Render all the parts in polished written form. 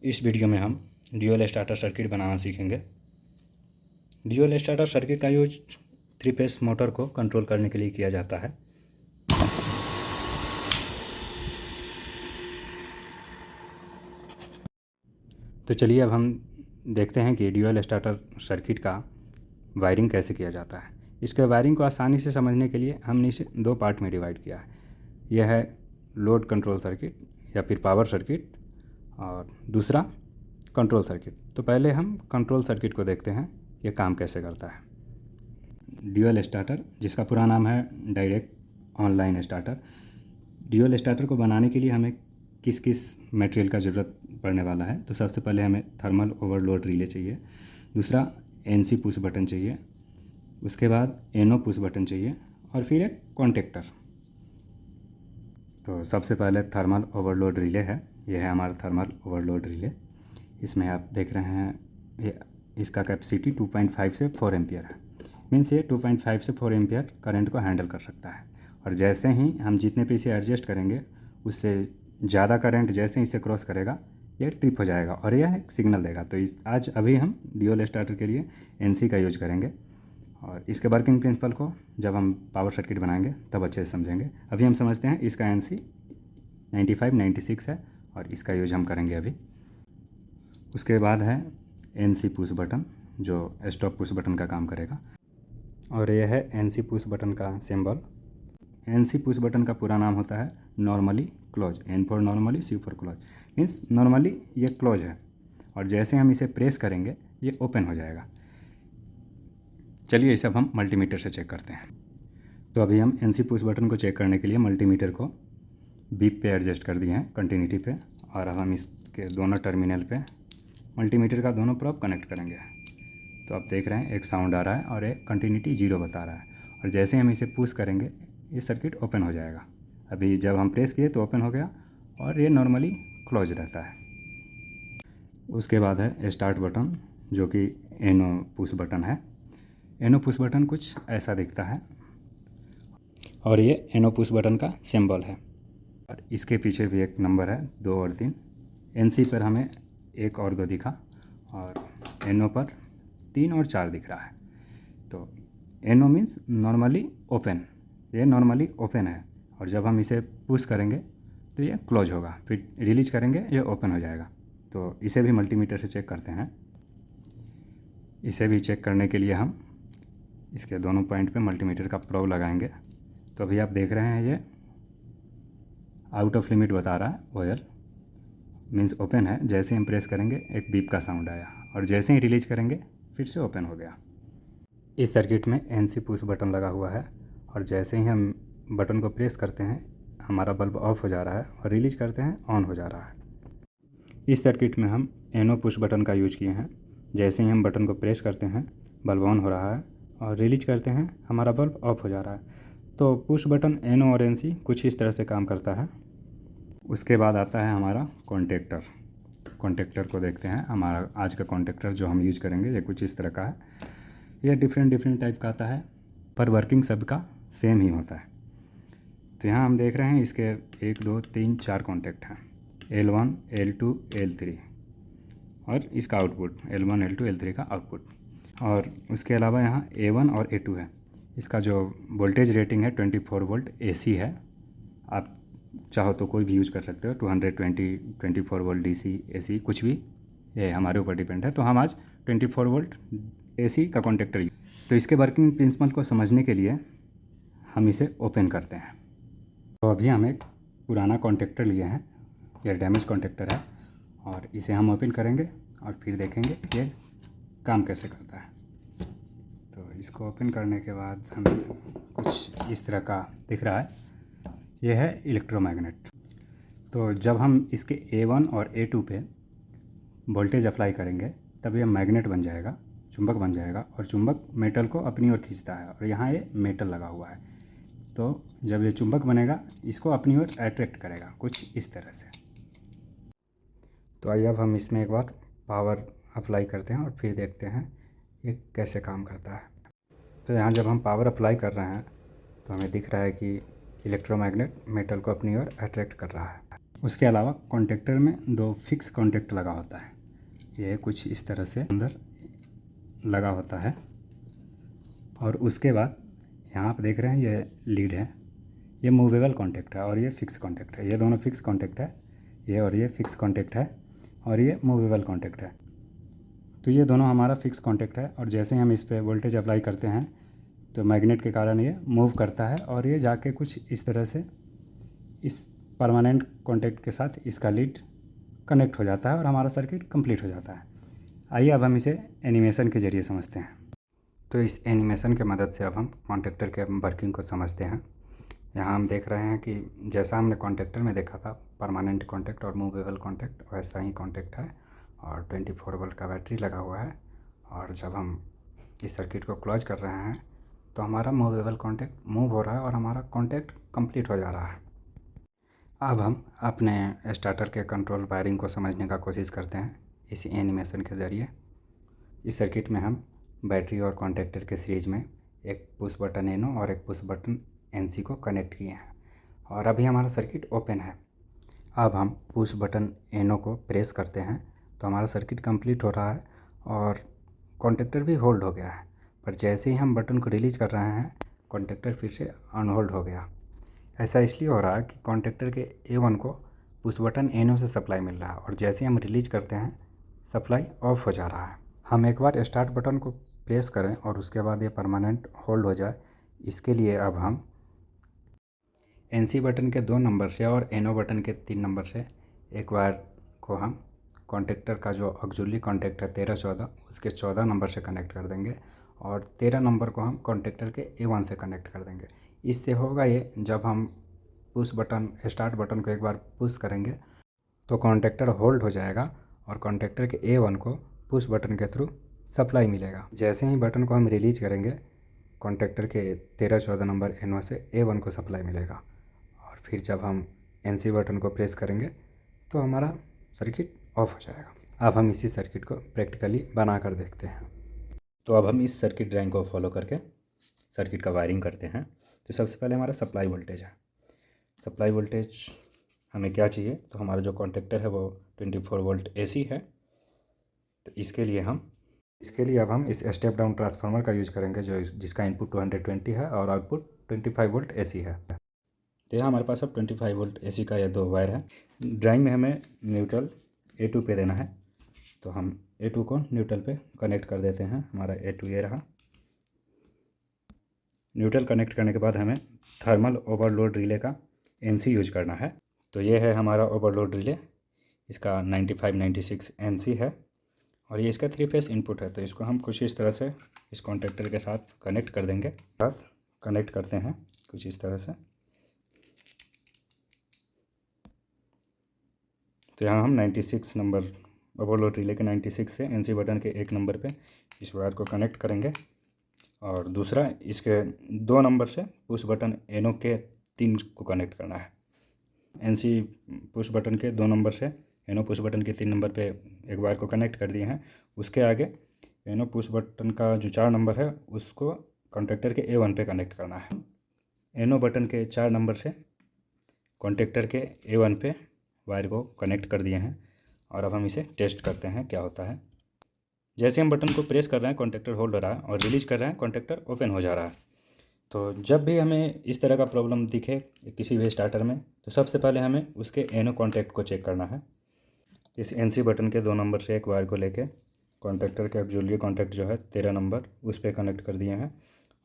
इस वीडियो में हम ड्यूअल स्टार्टर सर्किट बनाना सीखेंगे। ड्यूअल स्टार्टर सर्किट का यूज 3 फेस मोटर को कंट्रोल करने के लिए किया जाता है। तो चलिए अब हम देखते हैं कि ड्यूअल स्टार्टर सर्किट का वायरिंग कैसे किया जाता है। इसके वायरिंग को आसानी से समझने के लिए हमने इसे 2 पार्ट में डिवाइड किया है। यह है लोड कंट्रोल सर्किट या फिर पावर सर्किट और दूसरा कंट्रोल सर्किट। तो पहले हम कंट्रोल सर्किट को देखते हैं ये काम कैसे करता है। ड्यूअल स्टार्टर, जिसका पूरा नाम है direct online starter. Dual starter को बनाने के लिए हमें किस किस मटेरियल का ज़रूरत पड़ने वाला है। तो सबसे पहले हमें थर्मल ओवरलोड रिले चाहिए, दूसरा एनसी पुश बटन चाहिए, उसके बाद एनओ पुश बटन चाहिए और फिर एक कॉन्टेक्टर। तो सबसे पहले थर्मल ओवरलोड रिले है। यह है हमारा थर्मल ओवरलोड रिले। इसमें आप देख रहे हैं ये इसका कैपेसिटी 2.5 से 4 एम्पियर है। मीन्स ये 2.5 से 4 एम्पियर करंट को हैंडल कर सकता है। और जैसे ही हम जितने पे इसे एडजस्ट करेंगे उससे ज़्यादा करंट जैसे ही इसे क्रॉस करेगा ये ट्रिप हो जाएगा और यह एक सिग्नल देगा। तो आज अभी हम ड्यूअल स्टार्टर के लिए एनसी का यूज करेंगे और इसके वर्किंग प्रिंसिपल को जब हम पावर सर्किट बनाएंगे तब अच्छे से समझेंगे। अभी हम समझते हैं इसका एनसी 95 96 है और इसका यूज हम करेंगे अभी। उसके बाद है एनसी पुश बटन, जो स्टॉप पुश बटन का काम करेगा और यह है एनसी पुश बटन का सिंबल। एनसी पुश बटन का पूरा नाम होता है normally close. N for normally, C for close. Means normally ये क्लोज है और जैसे हम इसे प्रेस करेंगे ये ओपन हो जाएगा। चलिए ये सब हम मल्टीमीटर से चेक करते हैं। तो अभी हम एनसी पुश बटन को चेक करने के लिए मल्टीमीटर को बीप पे एडजस्ट कर दिए हैं, कंटिन्यूटी पे, और अब हम इसके दोनों टर्मिनल पे मल्टीमीटर का दोनों प्रोब कनेक्ट करेंगे। तो आप देख रहे हैं एक साउंड आ रहा है और एक कंटिन्यूटी 0 बता रहा है और जैसे हम इसे पुश करेंगे ये सर्किट ओपन हो जाएगा। अभी जब हम प्रेस किए तो ओपन हो गया और ये नॉर्मली क्लोज रहता है। उसके बाद है स्टार्ट बटन, जो कि एनो पुश बटन है। एनो पुश बटन कुछ ऐसा दिखता है और ये एनो पुश बटन का सिंबल है और इसके पीछे भी एक नंबर है 2 और 3। एनसी पर हमें 1 और 2 दिखा और एनओ पर 3 और 4 दिख रहा है। तो एनओ मीन्स नॉर्मली ओपन, ये नॉर्मली ओपन है और जब हम इसे पुश करेंगे तो ये क्लोज होगा, फिर रिलीज करेंगे ये ओपन हो जाएगा। तो इसे भी मल्टीमीटर से चेक करते हैं। इसे भी चेक करने के लिए हम इसके दोनों पॉइंट पे मल्टीमीटर का प्रोब लगाएंगे। तो अभी आप देख रहे हैं ये आउट ऑफ लिमिट बता रहा है, ओएल मीन्स ओपन है। जैसे हम प्रेस करेंगे एक बीप का साउंड आया और जैसे ही रिलीज करेंगे फिर से ओपन हो गया। इस सर्किट में एनसी पुश बटन लगा हुआ है और जैसे ही हम बटन को प्रेस करते हैं हमारा बल्ब ऑफ हो जा रहा है और रिलीज करते हैं ऑन हो जा रहा है। इस सर्किट में हम एनो पुश बटन का यूज किए हैं। जैसे ही हम बटन को प्रेस करते हैं बल्ब ऑन हो रहा है और रिलीज करते हैं हमारा बल्ब ऑफ हो जा रहा है। तो पुश बटन एनो और एनसी कुछ इस तरह से काम करता है। उसके बाद आता है हमारा कॉन्टेक्टर। कॉन्टेक्टर को देखते हैं। हमारा आज का कॉन्टेक्टर जो हम यूज करेंगे ये कुछ इस तरह का है। ये डिफरेंट टाइप का आता है पर वर्किंग सबका सेम ही होता है। तो यहाँ हम देख रहे हैं इसके 1 2 3 4 कॉन्टेक्ट हैं, L1 L2 L3 और इसका आउटपुट L1 L2 L3 का आउटपुट। और उसके अलावा यहाँ A1 और A2 है। इसका जो वोल्टेज रेटिंग है 24 वोल्ट AC है। आप चाहो तो कोई भी यूज कर सकते हो, 220 24 वोल्ट DC AC कुछ भी, ये हमारे ऊपर डिपेंड है। तो हम आज 24 वोल्ट AC का कॉन्टेक्टर। तो इसके वर्किंग प्रिंसिपल को समझने के लिए हम इसे ओपन करते हैं। तो अभी हम एक पुराना कॉन्टेक्टर लिए हैं, यह डैमेज कॉन्टेक्टर है और इसे हम ओपन करेंगे और फिर देखेंगे ये काम कैसे करता है। तो इसको ओपन करने के बाद हमें कुछ इस तरह का दिख रहा है, यह है इलेक्ट्रोमैग्नेट। तो जब हम इसके A1 और A2 पे वोल्टेज अप्लाई करेंगे तब यह मैग्नेट बन जाएगा, चुंबक बन जाएगा और चुंबक मेटल को अपनी ओर खींचता है और यहाँ ये मेटल लगा हुआ है। तो जब ये चुंबक बनेगा इसको अपनी ओर अट्रैक्ट करेगा कुछ इस तरह से। तो आइए अब हम इसमें एक बार पावर अप्लाई करते हैं और फिर देखते हैं ये कैसे काम करता है। तो यहाँ जब हम पावर अप्लाई कर रहे हैं तो हमें दिख रहा है कि इलेक्ट्रोमैग्नेट मेटल को अपनी ओर अट्रैक्ट कर रहा है। उसके अलावा कॉन्टेक्टर में 2 फिक्स कॉन्टेक्ट लगा होता है। ये कुछ इस तरह से अंदर लगा होता है। और उसके बाद यहाँ आप देख रहे हैं ये लीड है, ये मूवेबल कॉन्टेक्ट है और ये फिक्स कॉन्टेक्ट है। ये दोनों फिक्स कॉन्टेक्ट है, ये और ये फिक्स कॉन्टेक्ट है और ये मूवेबल कॉन्टेक्ट है। तो ये दोनों हमारा फिक्स कॉन्टेक्ट है और जैसे हम इस पर वोल्टेज अप्लाई करते हैं तो मैग्नेट के कारण ये मूव करता है और ये जाके कुछ इस तरह से इस परमानेंट कॉन्टेक्ट के साथ इसका लीड कनेक्ट हो जाता है और हमारा सर्किट कंप्लीट हो जाता है। आइए अब हम इसे एनिमेशन के ज़रिए समझते हैं। तो इस एनिमेशन के मदद से अब हम कॉन्टेक्टर के वर्किंग को समझते हैं। यहाँ हम देख रहे हैं कि जैसा हमने कॉन्टेक्टर में देखा था परमानेंट कॉन्टेक्ट और मूवेबल कॉन्टेक्ट, वैसा ही कॉन्टेक्ट है और 24 वोल्ट का बैटरी लगा हुआ है। और जब हम इस सर्किट को क्लोज कर रहे हैं तो हमारा मूवेबल कॉन्टेक्ट मूव हो रहा है और हमारा कॉन्टेक्ट कंप्लीट हो जा रहा है। अब हम अपने स्टार्टर के कंट्रोल वायरिंग को समझने का कोशिश करते हैं इसी एनिमेशन के ज़रिए। इस सर्किट में हम बैटरी और कॉन्टेक्टर के सीरीज़ में एक पुश बटन एनो और एक पुश बटन एनसी को कनेक्ट किए हैं और अभी हमारा सर्किट ओपन है। अब हम पुश बटन एनो को प्रेस करते हैं तो हमारा सर्किट कंप्लीट हो रहा है और कॉन्टेक्टर भी होल्ड हो गया है। पर जैसे ही हम बटन को रिलीज़ कर रहे हैं कॉन्टेक्टर फिर से अनहोल्ड हो गया। ऐसा इसलिए हो रहा है कि कॉन्टेक्टर के A1 को पुश बटन एनो से सप्लाई मिल रहा है और जैसे ही हम रिलीज करते हैं सप्लाई ऑफ हो जा रहा है। हम एक बार स्टार्ट बटन को प्रेस करें और उसके बाद ये परमानेंट होल्ड हो जाए, इसके लिए अब हम NC बटन के 2 नंबर से और NO बटन के 3 नंबर से एक बार को हम कॉन्टेक्टर का जो ऑक्सिलरी कॉन्टेक्ट है 13-14 उसके 14 नंबर से कनेक्ट कर देंगे और 13 नंबर को हम कॉन्टेक्टर के A1 से कनेक्ट कर देंगे। इससे होगा ये, जब हम पुश बटन स्टार्ट बटन को एक बार पुश करेंगे तो कॉन्टेक्टर होल्ड हो जाएगा और कॉन्टेक्टर के A1 को पुश बटन के थ्रू सप्लाई मिलेगा। जैसे ही बटन को हम रिलीज करेंगे कॉन्टेक्टर के 13-14 नंबर NO से A1 को सप्लाई मिलेगा और फिर जब हम NC बटन को प्रेस करेंगे तो हमारा सर्किट ऑफ हो जाएगा। अब हम इसी सर्किट को प्रैक्टिकली बना कर देखते हैं। तो अब हम इस सर्किट ड्राइंग को फॉलो करके सर्किट का वायरिंग करते हैं। तो सबसे पहले हमारा सप्लाई वोल्टेज है। सप्लाई वोल्टेज हमें क्या चाहिए, तो हमारा जो कॉन्टेक्टर है वो 24 वोल्ट AC है। तो इसके लिए अब हम इस स्टेप डाउन ट्रांसफार्मर का यूज़ करेंगे जिसका इनपुट 220 है और आउटपुट 25 वोल्ट AC है। तो यहाँ हमारे पास अब 25 वोल्ट AC का ये 2 वायर है। ड्राइंग में हमें न्यूट्रल A2 पे देना है, तो हम A2 को न्यूट्रल पे कनेक्ट कर देते हैं। हमारा A2 ये रहा। न्यूट्रल कनेक्ट करने के बाद हमें थर्मल ओवरलोड रिले का NC यूज करना है। तो ये है हमारा ओवरलोड रिले, इसका 9596 NC है और ये इसका 3 फेस इनपुट है। तो इसको हम कुछ इस तरह से इस कॉन्टेक्टर के साथ कनेक्ट कर देंगे। कनेक्ट करते हैं कुछ इस तरह से। तो यहाँ हम 96 नंबर ओवरलोड रिले के 96 से NC बटन के 1 नंबर पे इस वायर को कनेक्ट करेंगे और दूसरा इसके 2 नंबर से पुश बटन NO के 3 को कनेक्ट करना है। NC पुश बटन के 2 नंबर से NO पुश बटन के 3 नंबर पे एक वायर को कनेक्ट कर दिए हैं। उसके आगे NO पुश बटन का जो 4 नंबर है उसको कॉन्टेक्टर के A1 पे कनेक्ट करना है। NO बटन के 4 नंबर से कॉन्टेक्टर के A1 पे वायर को कनेक्ट कर दिए हैं और अब हम इसे टेस्ट करते हैं क्या होता है। जैसे हम बटन को प्रेस कर रहे हैं कॉन्टेक्टर होल्ड हो रहा है और रिलीज कर रहे हैं कॉन्टेक्टर ओपन हो जा रहा है। तो जब भी हमें इस तरह का प्रॉब्लम दिखे किसी भी स्टार्टर में तो सबसे पहले हमें उसके NO कॉन्टेक्ट को चेक करना है। इस NC बटन के 2 नंबर से एक वायर को लेके कॉन्टेक्टर के ऑक्सिलरी कॉन्टेक्ट जो है 13 नंबर उस पर कनेक्ट कर दिए हैं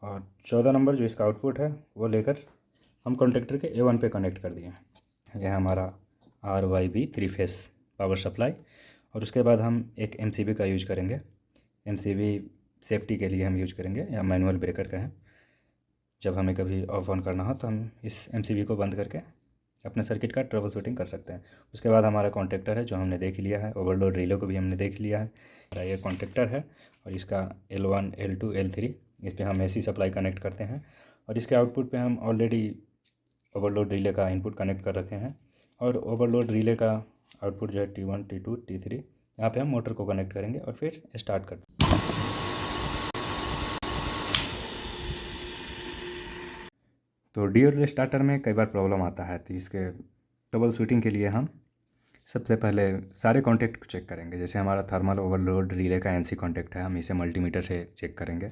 और 14 नंबर जो इसका आउटपुट है वो लेकर हम कॉन्टेक्टर के A1 पे कनेक्ट कर दिए हैं। यह हमारा RYB 3 फेस पावर सप्लाई। और उसके बाद हम एक MCB का यूज करेंगे। MCB सेफ्टी के लिए हम यूज करेंगे या मैनुअल ब्रेकर का है। जब हमें कभी ऑफ ऑन करना हो तो हम इस MCB को बंद करके अपने सर्किट का ट्रबल शूटिंग कर सकते हैं। उसके बाद हमारा कॉन्टेक्टर है जो हमने देख लिया है, ओवरलोड रिले को भी हमने देख लिया है। ये कॉन्टेक्टर है और इसका L1 L2 L3 इस पर हम AC सप्लाई कनेक्ट करते हैं और इसके आउटपुट पे हम ऑलरेडी ओवरलोड रिले का इनपुट कनेक्ट कर रखे हैं और ओवरलोड रिले का आउटपुट जो है T1 T2 T3 यहाँ पे हम मोटर को कनेक्ट करेंगे और फिर स्टार्ट कर देंगे। तो ड्यूल स्टार्टर में कई बार प्रॉब्लम आता है, तो इसके ट्रबल शूटिंग के लिए हम सबसे पहले सारे कॉन्टैक्ट को चेक करेंगे। जैसे हमारा थर्मल ओवरलोड रिले का एनसी कॉन्टैक्ट है, हम इसे मल्टीमीटर से चेक करेंगे।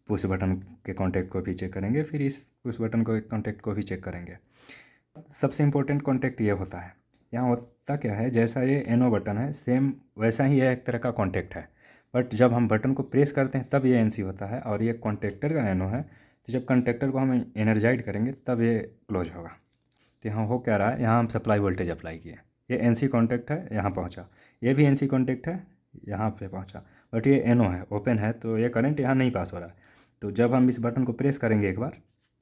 पुश बटन के कॉन्टैक्ट को भी चेक करेंगे, फिर इस पुश बटन को कॉन्टैक्ट को भी चेक करेंगे। सबसे इम्पोर्टेंट कॉन्टैक्ट ये होता है। यहाँ होता क्या है, जैसा ये एनो बटन है सेम वैसा ही यह एक तरह का कॉन्टैक्ट है, बट जब हम बटन को प्रेस करते हैं तब ये एनसी होता है, और ये कॉन्टैक्टर का एनो है। तो जब कॉन्टैक्टर को हम एनर्जाइड करेंगे तब ये क्लोज होगा। तो यहाँ हो क्या रहा है, यहाँ हम सप्लाई वोल्टेज अप्लाई किए, ये एनसी कॉन्टैक्ट है, यहाँ पहुँचा। ये भी एनसी कॉन्टैक्ट है, यहाँ पे पहुँचा, बट ये एनो है, ओपन है, तो ये करंट यहाँ नहीं पास हो रहा है। तो जब हम इस बटन को प्रेस करेंगे एक बार,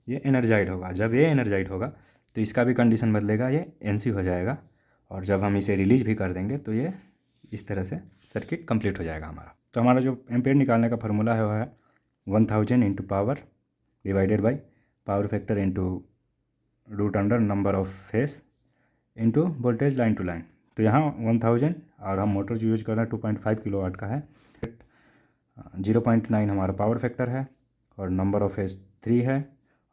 ये एनर्जाइड होगा। जब ये एनर्जाइड होगा तो इसका भी कंडीशन बदलेगा, ये एनसी हो जाएगा। और जब हम इसे रिलीज भी कर देंगे तो ये इस तरह से सर्किट कंप्लीट हो जाएगा हमारा। तो हमारा जो एम्पेयर निकालने का फार्मूला है वो है 1000 into power divided by power factor into root under number of phase into voltage line to line. तो यहाँ 1000 और हम मोटर जो यूज कर रहे हैं 2.5 किलोवाट का है, 0.9 हमारा पावर फैक्टर है, और नंबर ऑफ फेस 3 है,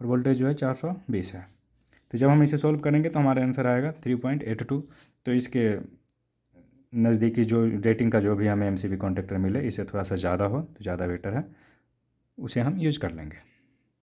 और वोल्टेज जो है 420 है। तो जब हम इसे सोल्व करेंगे तो हमारा आंसर आएगा 3.82। तो इसके नज़दीकी जो रेटिंग का जो भी हमें एमसीबी कॉन्टैक्टर मिले, इसे थोड़ा सा ज़्यादा हो तो ज़्यादा बेटर है, उसे हम यूज कर लेंगे।